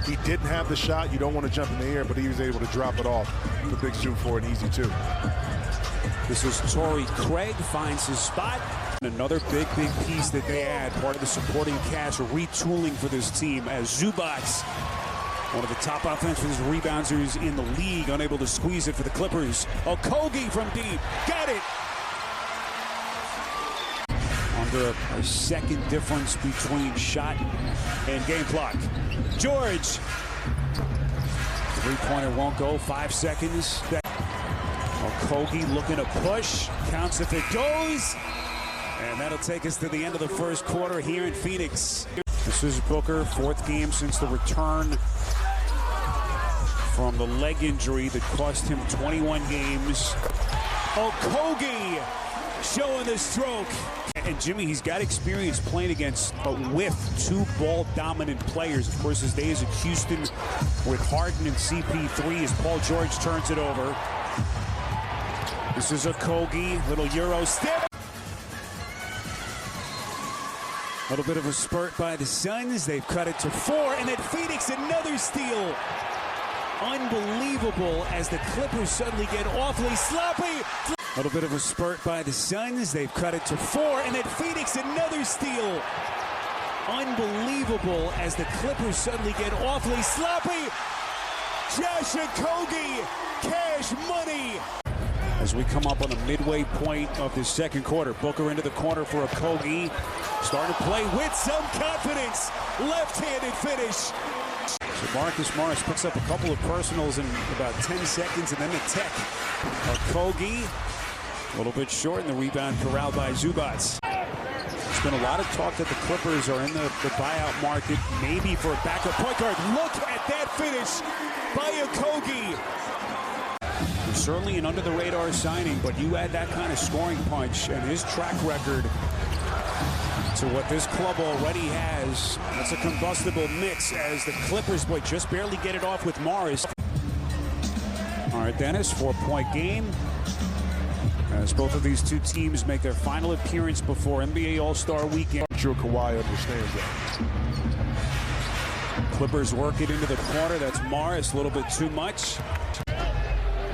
He didn't have the shot. You don't want to jump in the air, but he was able to drop it off. The big shoot for an easy two. This is Torrey Craig, finds his spot. Another big piece that they add, part of the supporting cast, retooling for this team as Zubats, one of the top offensive rebounders in the league, unable to squeeze it for the Clippers. Okogie from deep, got it! Under a second difference between shot and game clock. George, three-pointer won't go, 5 seconds. Okogie looking to push, counts if it goes, and that'll take us to the end of the first quarter here in Phoenix. This is Booker, 4th game since the return from the leg injury that cost him 21 games. Okogie showing the stroke. And Jimmy, he's got experience playing against, but with 2 ball-dominant players. Of course, his days at Houston with Harden and CP3 as Paul George turns it over. This is Okogie, little Euro step. A little bit of a spurt by the Suns. They've cut it to 4, and then Phoenix, another steal. Unbelievable as the Clippers suddenly get awfully sloppy. A little bit of a spurt by the Suns. They've cut it to 4, and then Phoenix, another steal. Unbelievable as the Clippers suddenly get awfully sloppy. Josh Okogie, cash money. As we come up on the midway point of the second quarter, Booker into the corner for Okogie. Starting to play with some confidence. Left-handed finish. So Marcus Morris picks up a couple of personals in about 10 seconds, and then the tech. Okogie, a little bit short, and the rebound corralled by Zubats. There's been a lot of talk that the Clippers are in the buyout market, maybe for a backup point guard. Look at that finish by Okogie. Certainly an under-the-radar signing, but you add that kind of scoring punch and his track record to what this club already has. That's a combustible mix as the Clippers would just barely get it off with Morris. All right, Dennis, 4-point game. As both of these two teams make their final appearance before NBA All-Star Weekend. I'm sure Kawhi understands that. Clippers work it into the corner. That's Morris, a little bit too much.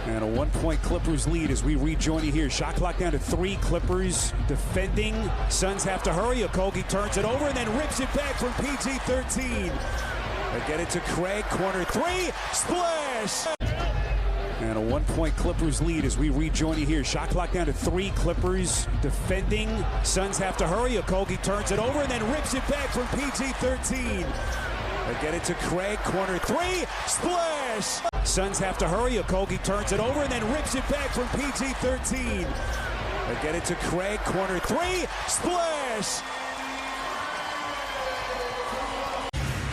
And a 1-point Clippers lead as we rejoin you here. Shot clock down to 3. Clippers defending. Suns have to hurry. Okogie turns it over and then rips it back from PG-13. They get it to Craig. Corner 3. Splash! And a 1-point Clippers lead as we rejoin you here. Shot clock down to 3. Clippers defending. Suns have to hurry. Okogie turns it over and then rips it back from PG-13. They get it to Craig. Corner 3. Splash! Suns have to hurry. Okogie turns it over and then rips it back from PG-13. They get it to Craig. Corner 3. Splash!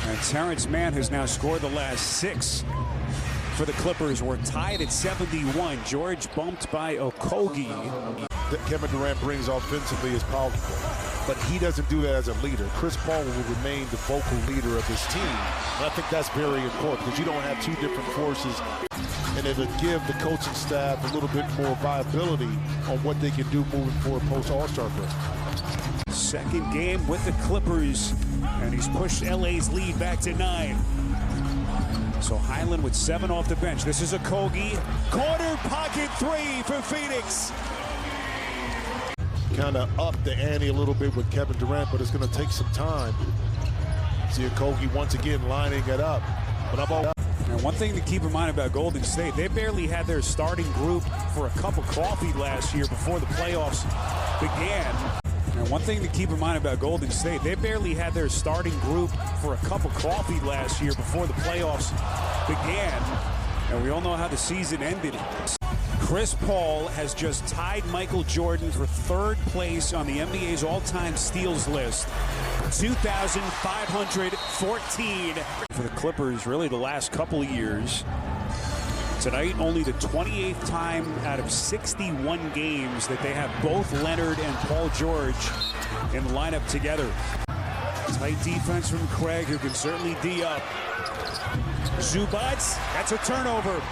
And Terrence Mann has now scored the last 6 for the Clippers. We're tied at 71. George bumped by Okogie. That Kevin Durant brings offensively is powerful, but he doesn't do that as a leader. Chris Paul will remain the vocal leader of this team, and I think that's very important because you don't have 2 different forces, and it'll give the coaching staff a little bit more viability on what they can do moving forward post-All-Star break. Second game with the Clippers, and he's pushed LA's lead back to 9. So Highland with 7 off the bench. This is Okogie. Corner pocket 3 for Phoenix. Kind of up the ante a little bit with Kevin Durant, but it's going to take some time. See Okogie once again lining it up. But and one thing to keep in mind about Golden State, they barely had their starting group for a cup of coffee last year before the playoffs began. And one thing to keep in mind about Golden State, they barely had their starting group for a cup of coffee last year before the playoffs began. And we all know how the season ended. Chris Paul has just tied Michael Jordan for 3rd place on the NBA's all-time steals list. 2,514 for the Clippers, really the last couple of years. Tonight, only the 28th time out of 61 games that they have both Leonard and Paul George in the lineup together. Tight defense from Craig, who can certainly D up. Zubats, that's a turnover.